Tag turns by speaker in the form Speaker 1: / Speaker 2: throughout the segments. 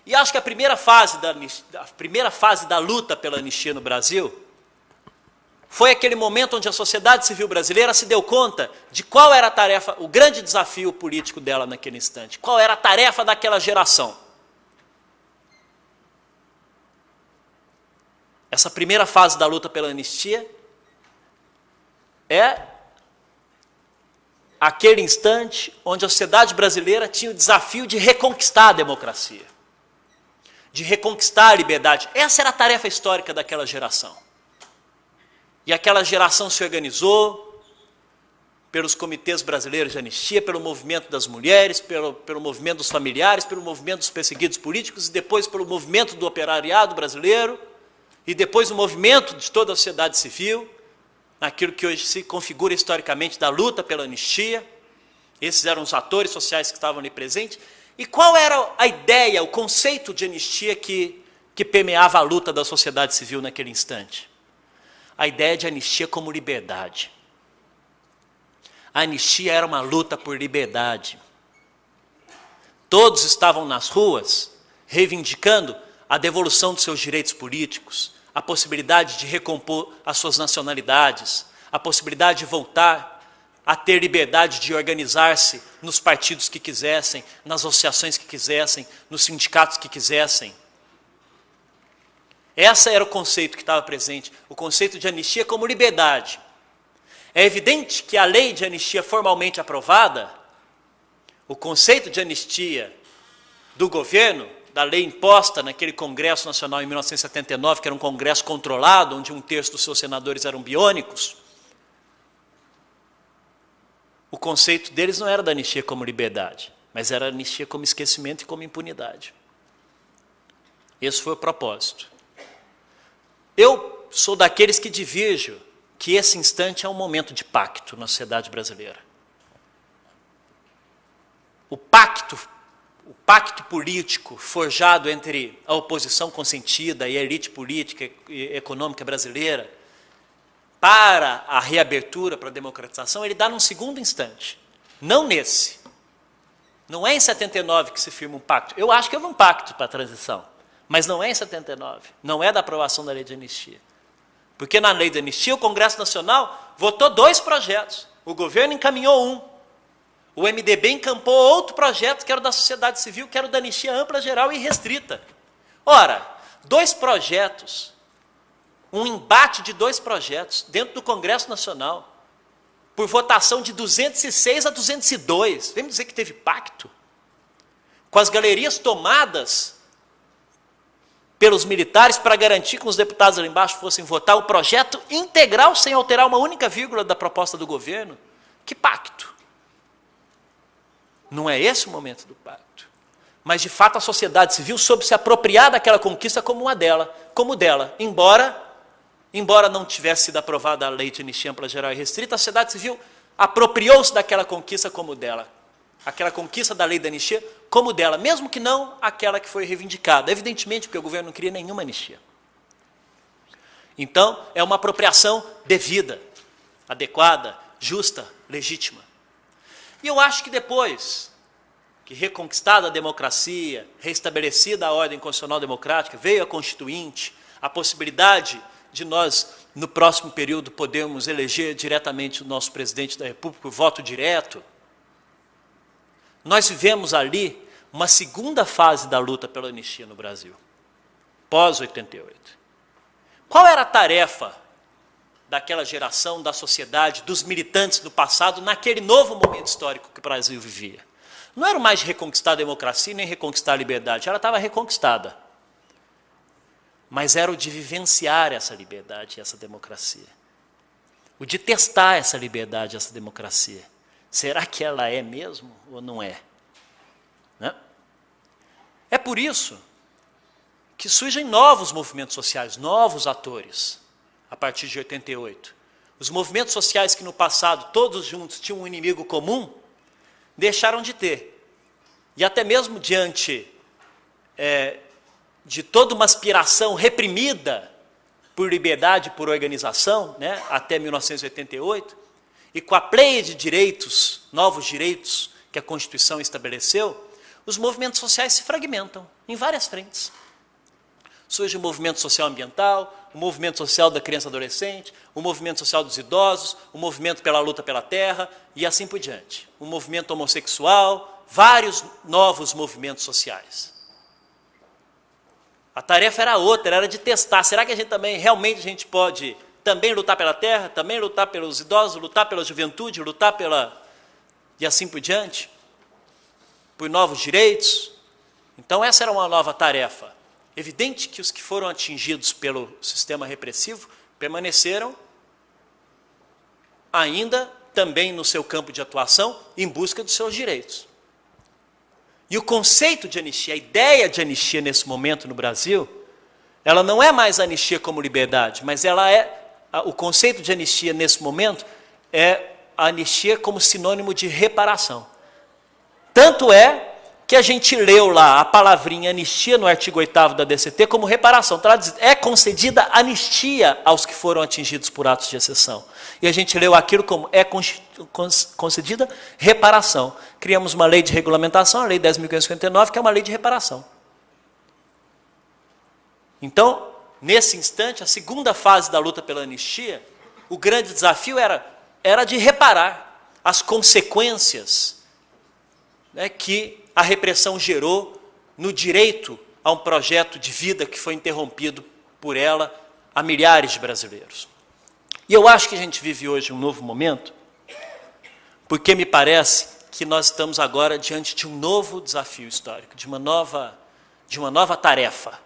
Speaker 1: E acho que a primeira fase da luta pela anistia no Brasil foi aquele momento onde a sociedade civil brasileira se deu conta de qual era a tarefa, o grande desafio político dela naquele instante, qual era a tarefa daquela geração. Essa primeira fase da luta pela anistia é aquele instante onde a sociedade brasileira tinha o desafio de reconquistar a democracia, de reconquistar a liberdade. Essa era a tarefa histórica daquela geração. E aquela geração se organizou pelos comitês brasileiros de anistia, pelo movimento das mulheres, pelo movimento dos familiares, pelo movimento dos perseguidos políticos, e depois pelo movimento do operariado brasileiro, e depois o movimento de toda a sociedade civil, naquilo que hoje se configura historicamente da luta pela anistia. Esses eram os atores sociais que estavam ali presentes. E qual era a ideia, o conceito de anistia que permeava a luta da sociedade civil naquele instante? A ideia de anistia como liberdade. A anistia era uma luta por liberdade. Todos estavam nas ruas reivindicando a devolução de seus direitos políticos, a possibilidade de recompor as suas nacionalidades, a possibilidade de voltar a ter liberdade de organizar-se nos partidos que quisessem, nas associações que quisessem, nos sindicatos que quisessem. Esse era o conceito que estava presente, o conceito de anistia como liberdade. É evidente que a lei de anistia formalmente aprovada, o conceito de anistia do governo, da lei imposta naquele Congresso Nacional em 1979, que era um congresso controlado, onde 1/3 dos seus senadores eram biônicos, o conceito deles não era da anistia como liberdade, mas era anistia como esquecimento e como impunidade. Esse foi o propósito. Eu sou daqueles que divirjo que esse instante é um momento de pacto na sociedade brasileira. O pacto político forjado entre a oposição consentida e a elite política e econômica brasileira para a reabertura, para a democratização, ele dá num segundo instante, não nesse. Não é em 79 que se firma um pacto. Eu acho que houve um pacto para a transição, mas não é em 79, não é da aprovação da lei de anistia. Porque na lei de anistia o Congresso Nacional votou 2 projetos, o governo encaminhou um, o MDB encampou outro projeto, que era o da sociedade civil, que era o da anistia ampla, geral e restrita. Ora, 2 projetos, um embate de 2 projetos dentro do Congresso Nacional, por votação de 206 a 202, vem dizer que teve pacto? Com as galerias tomadas pelos militares para garantir que os deputados ali embaixo fossem votar o projeto integral, sem alterar uma única vírgula da proposta do governo? Que pacto? Não é esse o momento do pacto. Mas, de fato, a sociedade civil soube se apropriar daquela conquista como dela, embora não tivesse sido aprovada a lei de anistia ampla, geral e restrita, a sociedade civil apropriou-se daquela conquista como dela. Aquela conquista da lei da anistia como dela, mesmo que não aquela que foi reivindicada. Evidentemente, porque o governo não queria nenhuma anistia. Então, é uma apropriação devida, adequada, justa, legítima. E eu acho que depois que reconquistada a democracia, restabelecida a ordem constitucional democrática, veio a Constituinte, a possibilidade de nós, no próximo período, podermos eleger diretamente o nosso presidente da República, por voto direto, nós vivemos ali uma segunda fase da luta pela anistia no Brasil, pós-88. Qual era a tarefa daquela geração, da sociedade, dos militantes do passado, naquele novo momento histórico que o Brasil vivia? Não era mais de reconquistar a democracia, nem reconquistar a liberdade, ela estava reconquistada. Mas era o de vivenciar essa liberdade e essa democracia. O de testar essa liberdade e essa democracia. Será que ela é mesmo ou não é? Né? É por isso que surgem novos movimentos sociais, novos atores, a partir de 88. Os movimentos sociais que no passado, todos juntos, tinham um inimigo comum, deixaram de ter. E até mesmo diante de toda uma aspiração reprimida por liberdade, por organização, né, até 1988, e com a pleia de direitos, novos direitos que a Constituição estabeleceu, os movimentos sociais se fragmentam em várias frentes. Surge o movimento social ambiental, o movimento social da criança e adolescente, o movimento social dos idosos, o movimento pela luta pela terra e assim por diante. O movimento homossexual, vários novos movimentos sociais. A tarefa era outra, era de testar. Será que a gente também, realmente, a gente pode também lutar pela terra, também lutar pelos idosos, lutar pela juventude, lutar pela... e assim por diante? Por novos direitos? Então essa era uma nova tarefa. Evidente que os que foram atingidos pelo sistema repressivo permaneceram ainda também no seu campo de atuação em busca dos seus direitos. E o conceito de anistia, a ideia de anistia nesse momento no Brasil, ela não é mais anistia como liberdade, mas ela o conceito de anistia nesse momento é a anistia como sinônimo de reparação. Tanto é que a gente leu lá a palavrinha anistia no artigo 8º da DCT como reparação. Então, ela diz, é concedida anistia aos que foram atingidos por atos de exceção. E a gente leu aquilo como é concedida reparação. Criamos uma lei de regulamentação, a Lei 10.559, que é uma lei de reparação. Então, nesse instante, a segunda fase da luta pela anistia, o grande desafio era de reparar as consequências, né, que a repressão gerou no direito a um projeto de vida que foi interrompido por ela a milhares de brasileiros. E eu acho que a gente vive hoje um novo momento, porque me parece que nós estamos agora diante de um novo desafio histórico, de uma nova tarefa,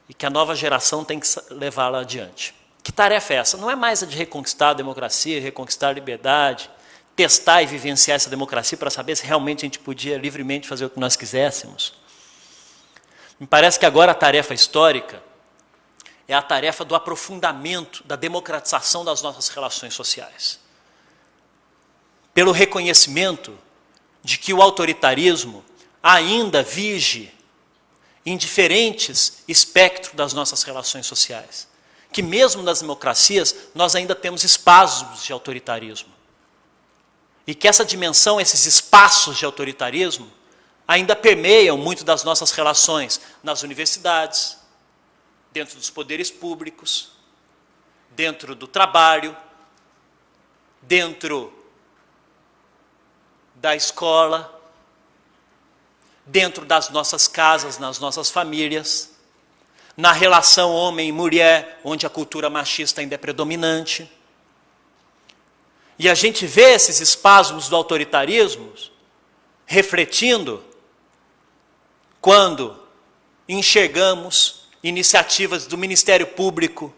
Speaker 1: e que a nova geração tem que levá-la adiante. Que tarefa é essa? Não é mais a de reconquistar a democracia, reconquistar a liberdade, testar e vivenciar essa democracia para saber se realmente a gente podia livremente fazer o que nós quiséssemos. Me parece que agora a tarefa histórica é a tarefa do aprofundamento, da democratização das nossas relações sociais. Pelo reconhecimento de que o autoritarismo ainda vige em diferentes espectros das nossas relações sociais. Que mesmo nas democracias, nós ainda temos espasmos de autoritarismo. E que essa dimensão, esses espaços de autoritarismo, ainda permeiam muito das nossas relações nas universidades, dentro dos poderes públicos, dentro do trabalho, dentro da escola, dentro das nossas casas, nas nossas famílias, na relação homem e mulher, onde a cultura machista ainda é predominante. E a gente vê esses espasmos do autoritarismo refletindo quando enxergamos iniciativas do Ministério Público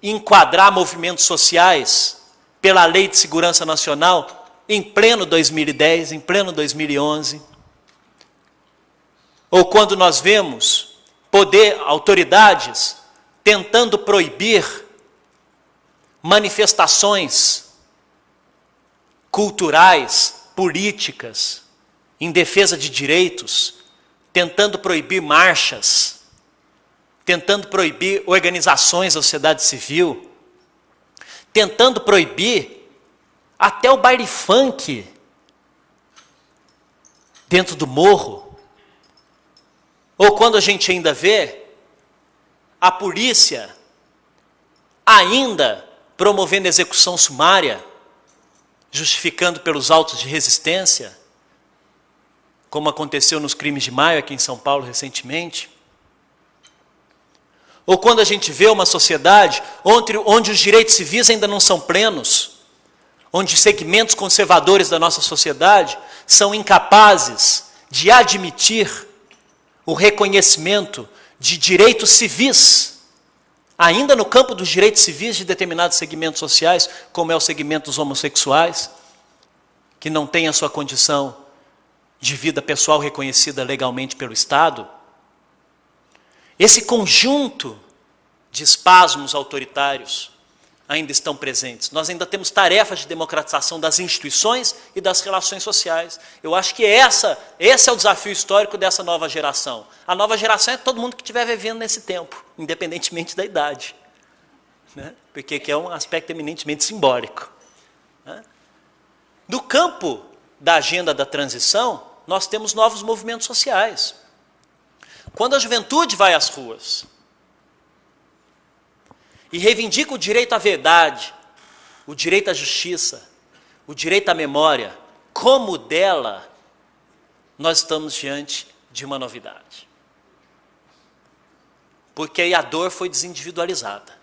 Speaker 1: enquadrar movimentos sociais pela Lei de Segurança Nacional em pleno 2010, em pleno 2011. Ou quando nós vemos autoridades tentando proibir manifestações culturais, políticas, em defesa de direitos, tentando proibir marchas, tentando proibir organizações da sociedade civil, tentando proibir até o baile funk dentro do morro. Ou quando a gente ainda vê a polícia ainda promovendo execução sumária, justificando pelos autos de resistência, como aconteceu nos crimes de maio aqui em São Paulo recentemente. Ou quando a gente vê uma sociedade onde os direitos civis ainda não são plenos, onde segmentos conservadores da nossa sociedade são incapazes de admitir o reconhecimento de direitos civis, ainda no campo dos direitos civis de determinados segmentos sociais, como é o segmento dos homossexuais, que não tem a sua condição de vida pessoal reconhecida legalmente pelo Estado. Esse conjunto de espasmos autoritários ainda estão presentes. Nós ainda temos tarefas de democratização das instituições e das relações sociais. Eu acho que esse é o desafio histórico dessa nova geração. A nova geração é todo mundo que estiver vivendo nesse tempo, independentemente da idade, né? Porque é um aspecto eminentemente simbólico, né? No campo da agenda da transição, nós temos novos movimentos sociais. Quando a juventude vai às ruas e reivindica o direito à verdade, o direito à justiça, o direito à memória, como dela, nós estamos diante de uma novidade. Porque aí a dor foi desindividualizada.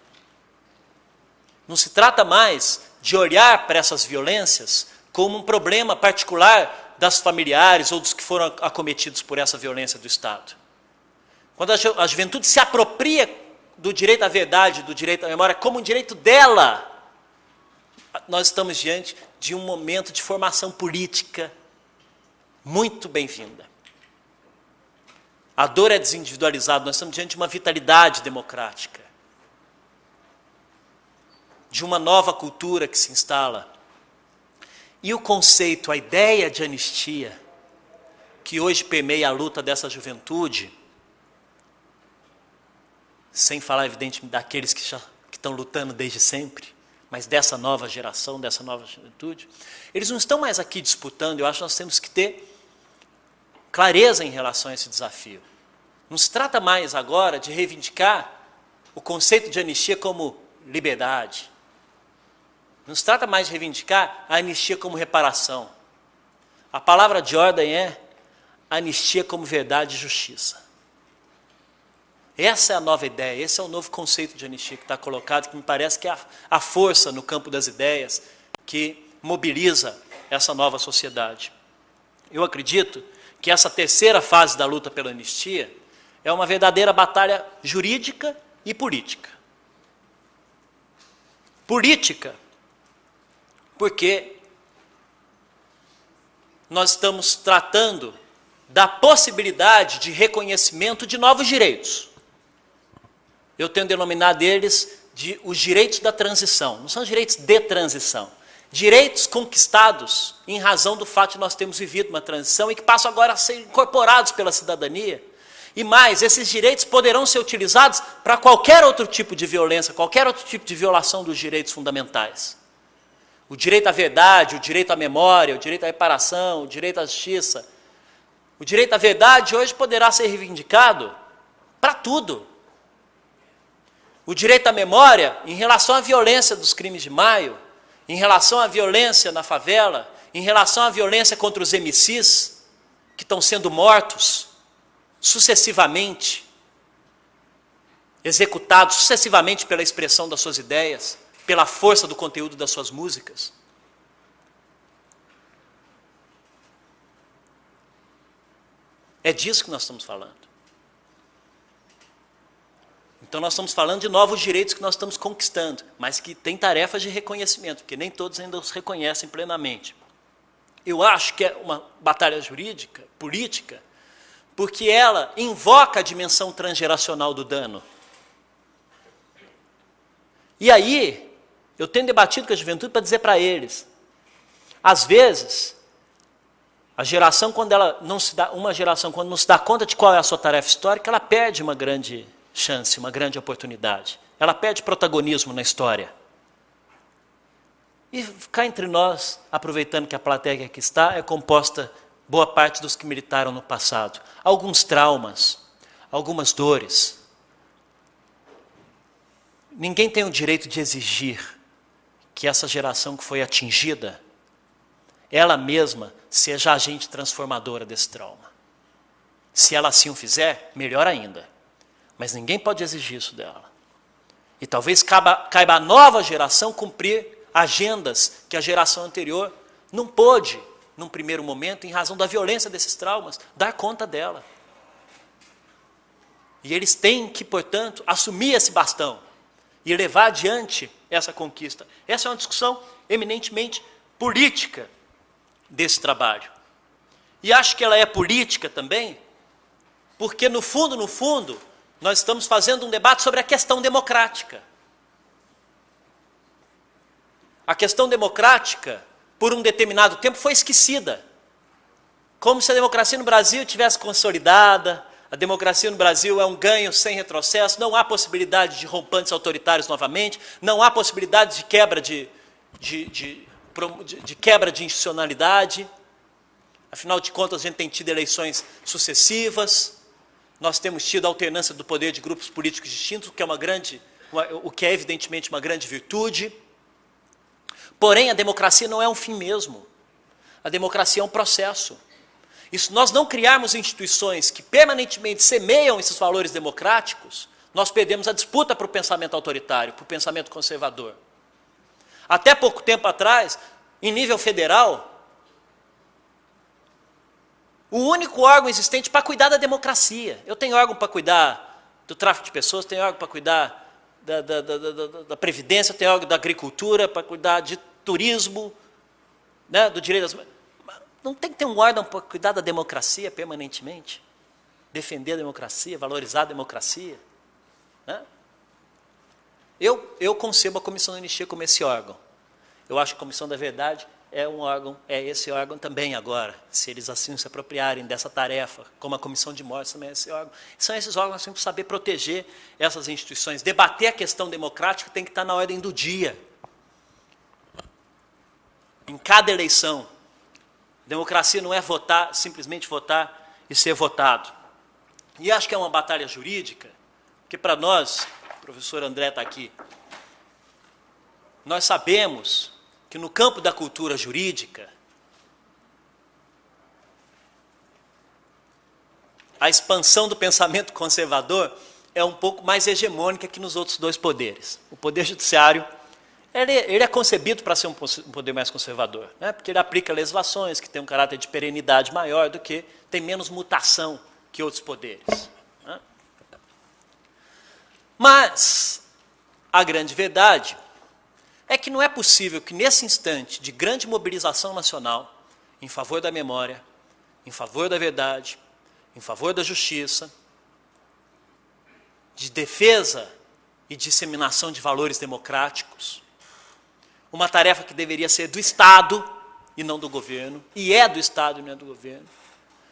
Speaker 1: Não se trata mais de olhar para essas violências como um problema particular das familiares ou dos que foram acometidos por essa violência do Estado. Quando a juventude se apropria do direito à verdade, do direito à memória, como um direito dela, nós estamos diante de um momento de formação política muito bem-vinda. A dor é desindividualizada, nós estamos diante de uma vitalidade democrática, de uma nova cultura que se instala. E o conceito, a ideia de anistia, que hoje permeia a luta dessa juventude, sem falar, evidentemente, daqueles que estão lutando desde sempre, mas dessa nova geração, dessa nova juventude, eles não estão mais aqui disputando. Eu acho que nós temos que ter clareza em relação a esse desafio. Não se trata mais agora de reivindicar o conceito de anistia como liberdade. Não se trata mais de reivindicar a anistia como reparação. A palavra de ordem é anistia como verdade e justiça. Essa é a nova ideia, esse é o novo conceito de anistia que está colocado, que me parece que é a força no campo das ideias que mobiliza essa nova sociedade. Eu acredito que essa terceira fase da luta pela anistia é uma verdadeira batalha jurídica e política. Política, porque nós estamos tratando da possibilidade de reconhecimento de novos direitos. Eu tenho denominado eles de os direitos da transição. Não são direitos de transição. Direitos conquistados em razão do fato de nós termos vivido uma transição e que passam agora a ser incorporados pela cidadania. E mais, esses direitos poderão ser utilizados para qualquer outro tipo de violência, qualquer outro tipo de violação dos direitos fundamentais. O direito à verdade, o direito à memória, o direito à reparação, o direito à justiça. O direito à verdade hoje poderá ser reivindicado para tudo. O direito à memória em relação à violência dos crimes de maio, em relação à violência na favela, em relação à violência contra os MCs, que estão sendo mortos sucessivamente, executados sucessivamente pela expressão das suas ideias, pela força do conteúdo das suas músicas. É disso que nós estamos falando. Então nós estamos falando de novos direitos que nós estamos conquistando, mas que têm tarefas de reconhecimento, porque nem todos ainda os reconhecem plenamente. Eu acho que é uma batalha jurídica, política, porque ela invoca a dimensão transgeracional do dano. E aí, eu tenho debatido com a juventude para dizer para eles, às vezes, a geração, quando ela não se dá, uma geração, quando não se dá conta de qual é a sua tarefa histórica, ela perde uma grande chance, uma grande oportunidade. Ela perde protagonismo na história. E cá entre nós, aproveitando que a plateia que aqui está é composta boa parte dos que militaram no passado. Alguns traumas, algumas dores. Ninguém tem o direito de exigir que essa geração que foi atingida, ela mesma seja a agente transformadora desse trauma. Se ela assim o fizer, melhor ainda. Mas ninguém pode exigir isso dela. E talvez caiba a nova geração cumprir agendas que a geração anterior não pôde, num primeiro momento, em razão da violência desses traumas, dar conta dela. E eles têm que, portanto, assumir esse bastão e levar adiante essa conquista. Essa é uma discussão eminentemente política desse trabalho. E acho que ela é política também, porque no fundo, nós estamos fazendo um debate sobre a questão democrática. A questão democrática, por um determinado tempo, foi esquecida. Como se a democracia no Brasil tivesse consolidada, a democracia no Brasil é um ganho sem retrocesso, não há possibilidade de rompantes autoritários novamente, não há possibilidade de quebra de quebra de institucionalidade. Afinal de contas, a gente tem tido eleições sucessivas, nós temos tido alternância do poder de grupos políticos distintos, o que é evidentemente uma grande virtude. Porém, a democracia não é um fim mesmo. A democracia é um processo. E se nós não criarmos instituições que permanentemente semeiam esses valores democráticos, nós perdemos a disputa para o pensamento autoritário, para o pensamento conservador. Até pouco tempo atrás, em nível federal, o único órgão existente para cuidar da democracia. Eu tenho órgão para cuidar do tráfico de pessoas, tenho órgão para cuidar da previdência, tenho órgão da agricultura, para cuidar de turismo, né, do direito das... Não tem que ter um órgão para cuidar da democracia permanentemente? Defender a democracia, valorizar a democracia? Né? Eu concebo a Comissão da Anistia como esse órgão. Eu acho que a Comissão da Verdade é um órgão, é esse órgão também agora, se eles assim se apropriarem dessa tarefa, como a Comissão de Mortes também é esse órgão. São esses órgãos que temos que saber proteger essas instituições. Debater a questão democrática tem que estar na ordem do dia. Em cada eleição. Democracia não é votar, simplesmente votar e ser votado. E acho que é uma batalha jurídica, porque para nós, o professor André está aqui, nós sabemos que no campo da cultura jurídica, a expansão do pensamento conservador é um pouco mais hegemônica que nos outros dois poderes. O poder judiciário, ele é concebido para ser um poder mais conservador, né? Porque ele aplica legislações que têm um caráter de perenidade maior do que, tem menos mutação que outros poderes. Né? Mas a grande verdade é que não é possível que nesse instante de grande mobilização nacional, em favor da memória, em favor da verdade, em favor da justiça, de defesa e disseminação de valores democráticos, uma tarefa que deveria ser do Estado e não do governo, e é do Estado e não é do governo,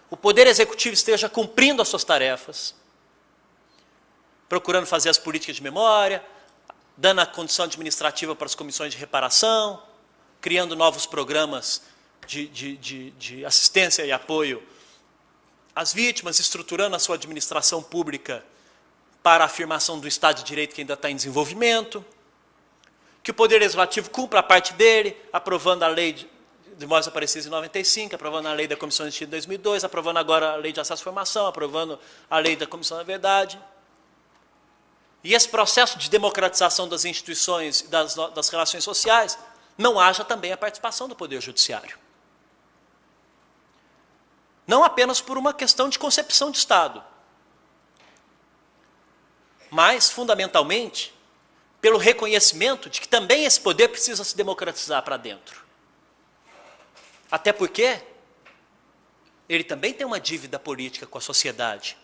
Speaker 1: o Poder Executivo esteja cumprindo as suas tarefas, procurando fazer as políticas de memória, dando a condição administrativa para as comissões de reparação, criando novos programas de assistência e apoio às vítimas, estruturando a sua administração pública para a afirmação do Estado de Direito que ainda está em desenvolvimento, que o Poder Legislativo cumpra a parte dele, aprovando a lei de Mortes Aparecidas em 95, aprovando a lei da Comissão de Justiça em 2002, aprovando agora a lei de acesso à informação, aprovando a lei da Comissão da Verdade. E esse processo de democratização das instituições e das relações sociais, não haja também a participação do Poder Judiciário. Não apenas por uma questão de concepção de Estado, mas, fundamentalmente, pelo reconhecimento de que também esse poder precisa se democratizar para dentro. Até porque ele também tem uma dívida política com a sociedade,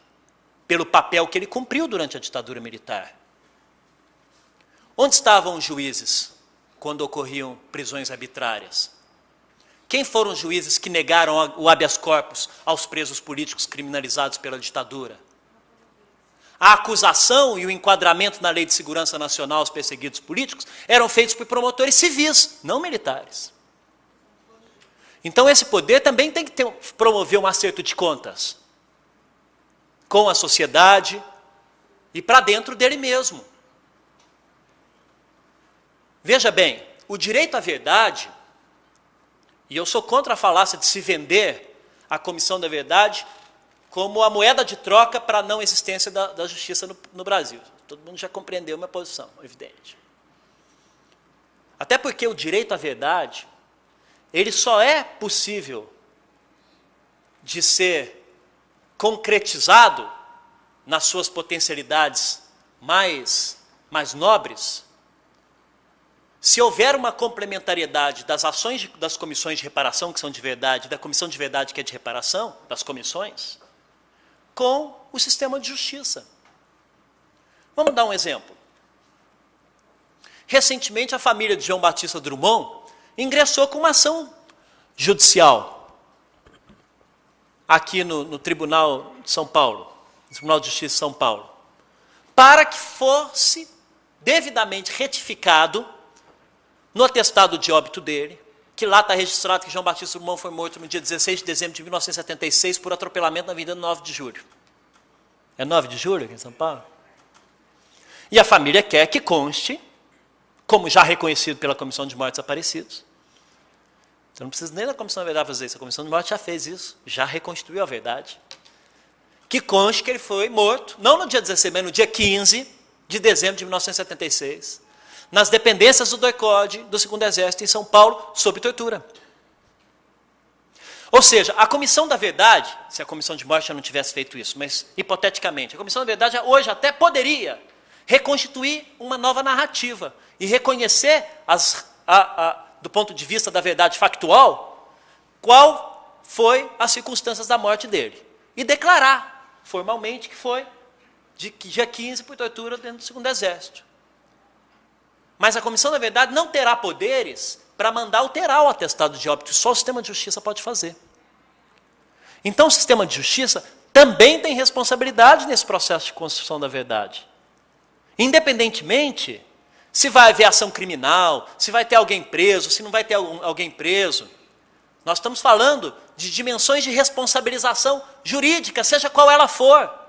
Speaker 1: pelo papel que ele cumpriu durante a ditadura militar. Onde estavam os juízes quando ocorriam prisões arbitrárias? Quem foram os juízes que negaram o habeas corpus aos presos políticos criminalizados pela ditadura? A acusação e o enquadramento na Lei de Segurança Nacional aos perseguidos políticos eram feitos por promotores civis, não militares. Então esse poder também tem que promover um acerto de contas com a sociedade e para dentro dele mesmo. Veja bem, o direito à verdade, e eu sou contra a falácia de se vender a Comissão da Verdade como a moeda de troca para a não existência da justiça no Brasil. Todo mundo já compreendeu minha posição, evidente. Até porque o direito à verdade, ele só é possível de ser concretizado nas suas potencialidades mais nobres, se houver uma complementariedade das ações das comissões de reparação, que são de verdade, da comissão de verdade, que é de reparação, das comissões, com o sistema de justiça. Vamos dar um exemplo. Recentemente, a família de João Batista Drummond ingressou com uma ação judicial aqui no Tribunal de São Paulo, no Tribunal de Justiça de São Paulo, para que fosse devidamente retificado no atestado de óbito dele que lá está registrado que João Batista Dumont foi morto no dia 16 de dezembro de 1976 por atropelamento na Avenida 9 de Julho. É 9 de julho aqui em São Paulo? E a família quer que conste, como já reconhecido pela Comissão de Mortos Desaparecidos. Então não precisa nem da Comissão da Verdade fazer isso. A Comissão de Mortos já fez isso, já reconstituiu a verdade. Que conste que ele foi morto, não no dia 16, mas no dia 15 de dezembro de 1976, nas dependências do DOI-CODE, do 2º Exército, em São Paulo, sob tortura. Ou seja, a Comissão da Verdade, se a Comissão de Morte já não tivesse feito isso, mas hipoteticamente, a Comissão da Verdade hoje até poderia reconstituir uma nova narrativa e reconhecer, do ponto de vista da verdade factual, qual foi as circunstâncias da morte dele. E declarar formalmente que foi de dia 15 por tortura dentro do 2º Exército. Mas a Comissão da Verdade não terá poderes para mandar alterar o atestado de óbito. Só o sistema de justiça pode fazer. Então o sistema de justiça também tem responsabilidade nesse processo de construção da verdade. Independentemente se vai haver ação criminal, se vai ter alguém preso, se não vai ter alguém preso. Nós estamos falando de dimensões de responsabilização jurídica, seja qual ela for.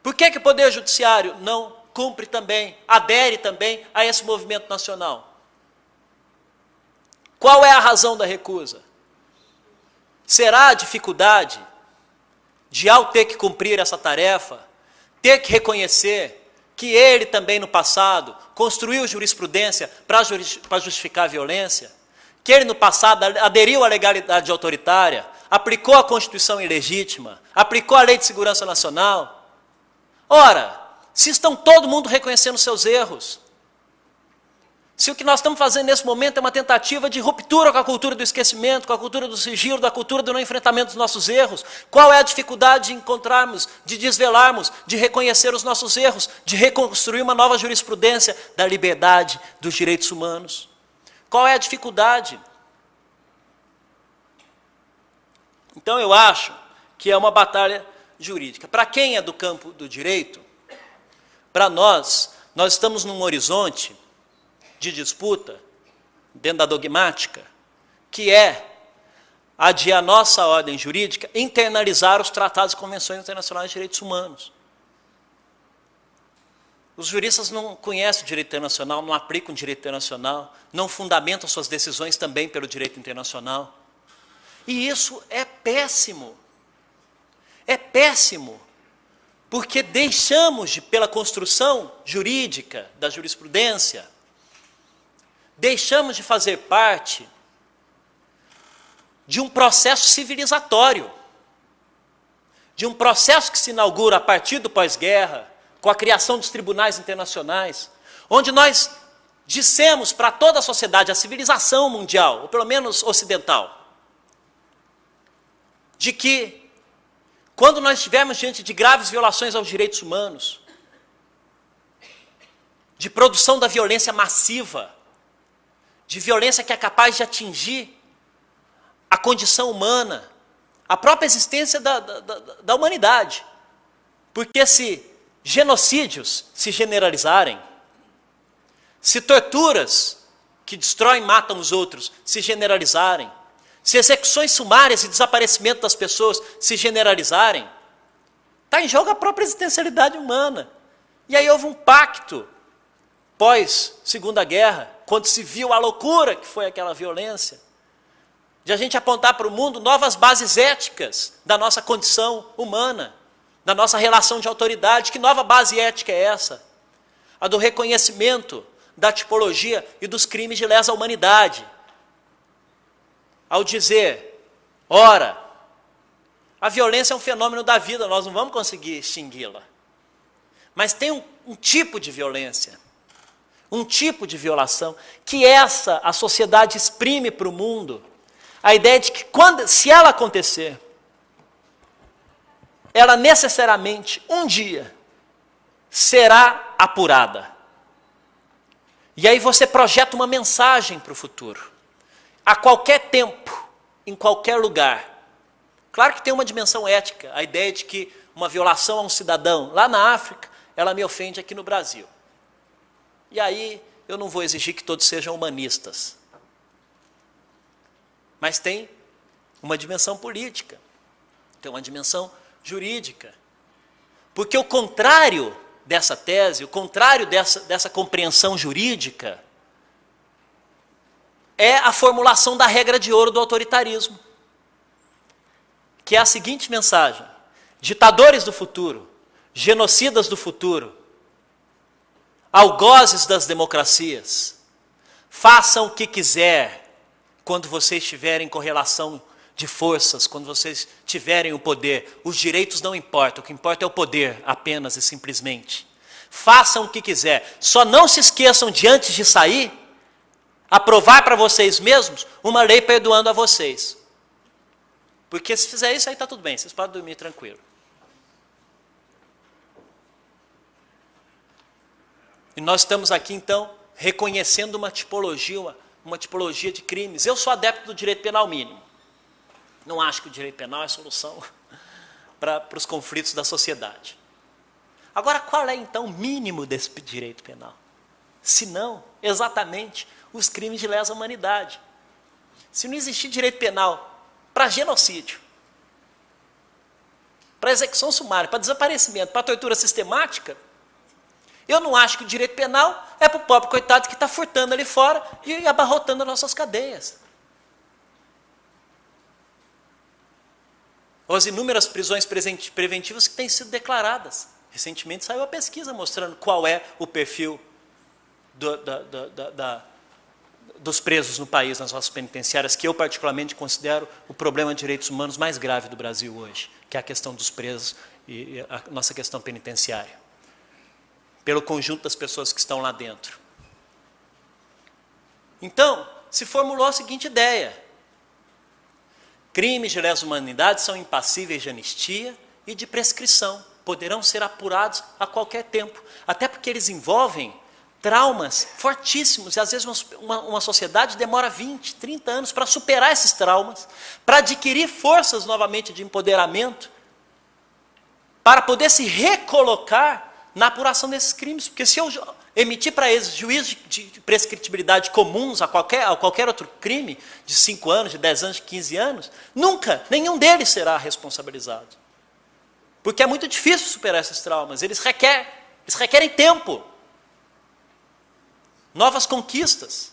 Speaker 1: Por que o Poder Judiciário não cumpre também, adere também a esse movimento nacional? Qual é a razão da recusa? Será a dificuldade de, ao ter que cumprir essa tarefa, ter que reconhecer que ele também no passado construiu jurisprudência para justificar a violência, que ele no passado aderiu à legalidade autoritária, aplicou a Constituição ilegítima, aplicou a Lei de Segurança Nacional? Ora, se estão todo mundo reconhecendo seus erros, se o que nós estamos fazendo nesse momento é uma tentativa de ruptura com a cultura do esquecimento, com a cultura do sigilo, da cultura do não enfrentamento dos nossos erros, qual é a dificuldade de encontrarmos, de desvelarmos, de reconhecer os nossos erros, de reconstruir uma nova jurisprudência da liberdade, dos direitos humanos? Qual é a dificuldade? Então eu acho que é uma batalha jurídica. Para quem é do campo do direito, para nós estamos num horizonte de disputa, dentro da dogmática, que é a de a nossa ordem jurídica internalizar os tratados e convenções internacionais de direitos humanos. Os juristas não conhecem o direito internacional, não aplicam o direito internacional, não fundamentam suas decisões também pelo direito internacional. E isso é péssimo. É péssimo, porque deixamos de, pela construção jurídica da jurisprudência, deixamos de fazer parte de um processo civilizatório, de um processo que se inaugura a partir do pós-guerra, com a criação dos tribunais internacionais, onde nós dissemos para toda a sociedade, a civilização mundial, ou pelo menos ocidental, de que quando nós estivermos diante de graves violações aos direitos humanos, de produção da violência massiva, de violência que é capaz de atingir a condição humana, a própria existência da humanidade. Porque se genocídios se generalizarem, se torturas que destroem e matam os outros se generalizarem, se execuções sumárias e desaparecimento das pessoas se generalizarem, está em jogo a própria existencialidade humana. E aí houve um pacto, pós-Segunda Guerra, quando se viu a loucura que foi aquela violência, de a gente apontar para o mundo novas bases éticas da nossa condição humana, da nossa relação de autoridade. Que nova base ética é essa? A do reconhecimento da tipologia e dos crimes de lesa humanidade. Ao dizer, ora, a violência é um fenômeno da vida, nós não vamos conseguir extingui-la. Mas tem um tipo de violência, um tipo de violação, que a sociedade exprime para o mundo, a ideia de que, se ela acontecer, ela necessariamente, um dia, será apurada. E aí você projeta uma mensagem para o futuro. A qualquer tempo, em qualquer lugar. Claro que tem uma dimensão ética, a ideia de que uma violação a um cidadão lá na África, ela me ofende aqui no Brasil. E aí eu não vou exigir que todos sejam humanistas. Mas tem uma dimensão política, tem uma dimensão jurídica. Porque o contrário dessa tese, o contrário dessa compreensão jurídica, é a formulação da regra de ouro do autoritarismo, que é a seguinte mensagem: ditadores do futuro, genocidas do futuro, algozes das democracias, façam o que quiser quando vocês estiverem com relação de forças, quando vocês tiverem o poder. Os direitos não importam, o que importa é o poder, apenas e simplesmente. Façam o que quiser, só não se esqueçam de, antes de sair, aprovar para vocês mesmos uma lei perdoando a vocês. Porque se fizer isso, aí está tudo bem, vocês podem dormir tranquilo. E nós estamos aqui, então, reconhecendo uma tipologia de crimes. Eu sou adepto do direito penal mínimo. Não acho que o direito penal é a solução para os conflitos da sociedade. Agora, qual é, então, o mínimo desse direito penal? Se não, exatamente, os crimes de lesa humanidade. Se não existir direito penal para genocídio, para execução sumária, para desaparecimento, para tortura sistemática, eu não acho que o direito penal é para o pobre coitado que está furtando ali fora e abarrotando as nossas cadeias. Ou as inúmeras prisões preventivas que têm sido declaradas. Recentemente saiu a pesquisa mostrando qual é o perfil dos presos no país, nas nossas penitenciárias, que eu particularmente considero o problema de direitos humanos mais grave do Brasil hoje, que é a questão dos presos e a nossa questão penitenciária, pelo conjunto das pessoas que estão lá dentro. Então, se formulou a seguinte ideia: crimes de lesa humanidade são impassíveis de anistia e de prescrição, poderão ser apurados a qualquer tempo, até porque eles envolvem traumas fortíssimos, e às vezes uma sociedade demora 20, 30 anos para superar esses traumas, para adquirir forças novamente de empoderamento, para poder se recolocar na apuração desses crimes. Porque se eu emitir para eles juízos de prescritibilidade comuns a qualquer outro crime, de 5 anos, de 10 anos, de 15 anos, nunca, nenhum deles será responsabilizado. Porque é muito difícil superar esses traumas, eles requerem tempo, novas conquistas.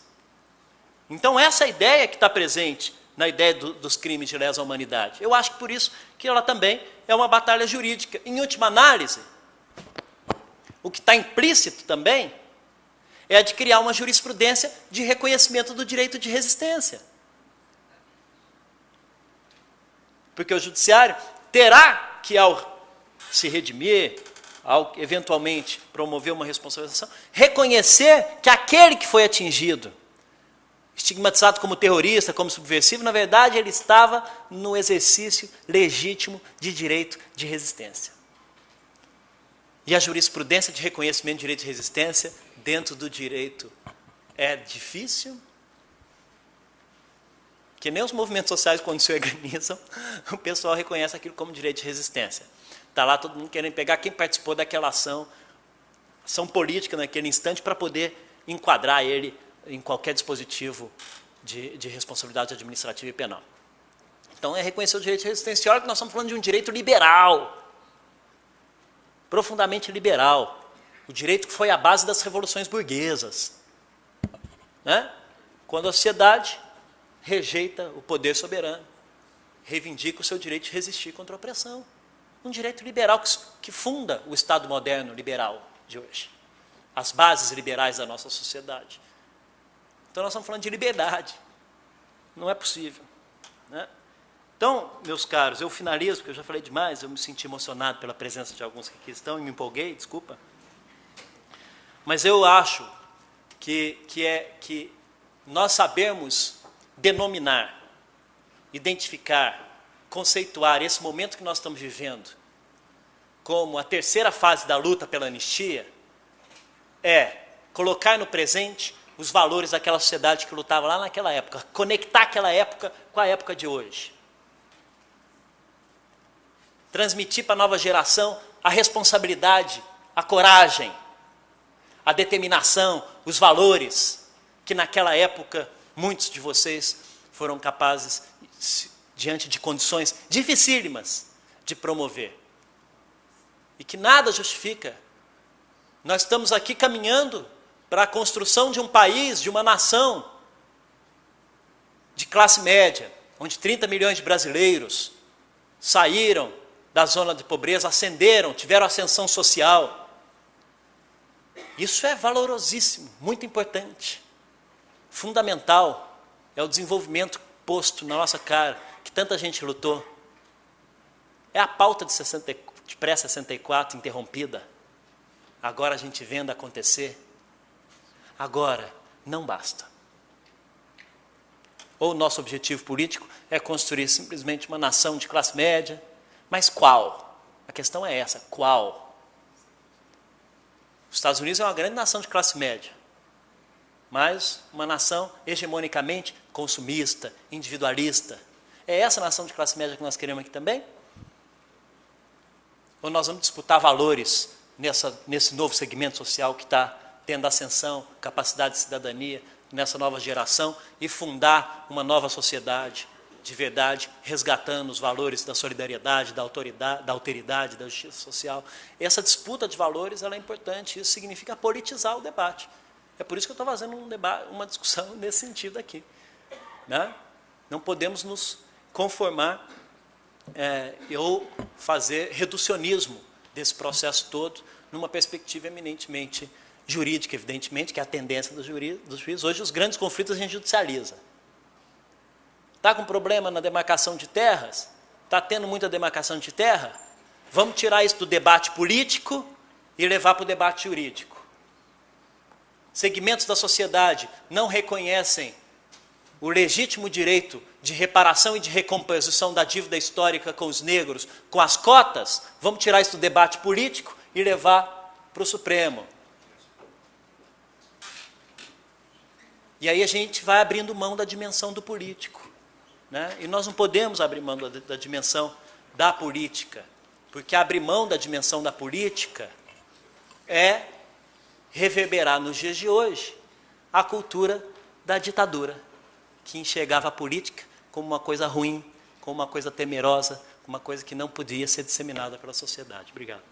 Speaker 1: Então essa é a ideia que está presente na ideia dos crimes de lesa humanidade. Eu acho que por isso que ela também é uma batalha jurídica. Em última análise, o que está implícito também é a de criar uma jurisprudência de reconhecimento do direito de resistência. Porque o judiciário terá que, ao se redimir, ao eventualmente promover uma responsabilização, reconhecer que aquele que foi atingido, estigmatizado como terrorista, como subversivo, na verdade ele estava no exercício legítimo de direito de resistência. E a jurisprudência de reconhecimento de direito de resistência dentro do direito é difícil, porque nem os movimentos sociais, quando se organizam, o pessoal reconhece aquilo como direito de resistência. Está lá todo mundo querendo pegar quem participou daquela ação política naquele instante, para poder enquadrar ele em qualquer dispositivo de responsabilidade administrativa e penal. Então, é reconhecer o direito de resistência. Olha que nós estamos falando de um direito liberal, profundamente liberal, o direito que foi a base das revoluções burguesas, né? Quando a sociedade rejeita o poder soberano, reivindica o seu direito de resistir contra a opressão. Um direito liberal que funda o Estado moderno liberal de hoje, as bases liberais da nossa sociedade. Então nós estamos falando de liberdade, não é possível, né? Então, meus caros, eu finalizo, porque eu já falei demais, eu me senti emocionado pela presença de alguns que aqui estão, e me empolguei, desculpa. Mas eu acho que nós sabemos denominar, identificar, conceituar esse momento que nós estamos vivendo como a terceira fase da luta pela anistia, é colocar no presente os valores daquela sociedade que lutava lá naquela época, conectar aquela época com a época de hoje. Transmitir para a nova geração a responsabilidade, a coragem, a determinação, os valores que naquela época muitos de vocês foram capazes, diante de condições dificílimas, de promover. E que nada justifica. Nós estamos aqui caminhando para a construção de um país, de uma nação de classe média, onde 30 milhões de brasileiros saíram da zona de pobreza, ascenderam, tiveram ascensão social. Isso é valorosíssimo, muito importante, fundamental. É o desenvolvimento posto na nossa cara, que tanta gente lutou. É a pauta de pré-64 interrompida. Agora a gente vendo acontecer. Agora, não basta. Ou o nosso objetivo político é construir simplesmente uma nação de classe média, mas qual? A questão é essa, qual? Os Estados Unidos é uma grande nação de classe média, mas uma nação hegemonicamente consumista, individualista. É essa nação de classe média que nós queremos aqui também? Ou nós vamos disputar valores nesse novo segmento social que está tendo ascensão, capacidade de cidadania, nessa nova geração, e fundar uma nova sociedade de verdade, resgatando os valores da solidariedade, da alteridade, da justiça social. Essa disputa de valores ela é importante, isso significa politizar o debate. É por isso que eu estou fazendo uma discussão nesse sentido aqui. Né? Não podemos nos conformar ou fazer reducionismo desse processo todo numa perspectiva eminentemente jurídica, evidentemente, que é a tendência dos juízes. Hoje, os grandes conflitos a gente judicializa. Está com problema na demarcação de terras? Está tendo muita demarcação de terra? Vamos tirar isso do debate político e levar para o debate jurídico. Segmentos da sociedade não reconhecem o legítimo direito de reparação e de recomposição da dívida histórica com os negros, com as cotas? Vamos tirar isso do debate político e levar para o Supremo. E aí a gente vai abrindo mão da dimensão do político. Né? E nós não podemos abrir mão da dimensão da política, porque abrir mão da dimensão da política é reverberar nos dias de hoje a cultura da ditadura, que enxergava a política como uma coisa ruim, como uma coisa temerosa, como uma coisa que não podia ser disseminada pela sociedade. Obrigado.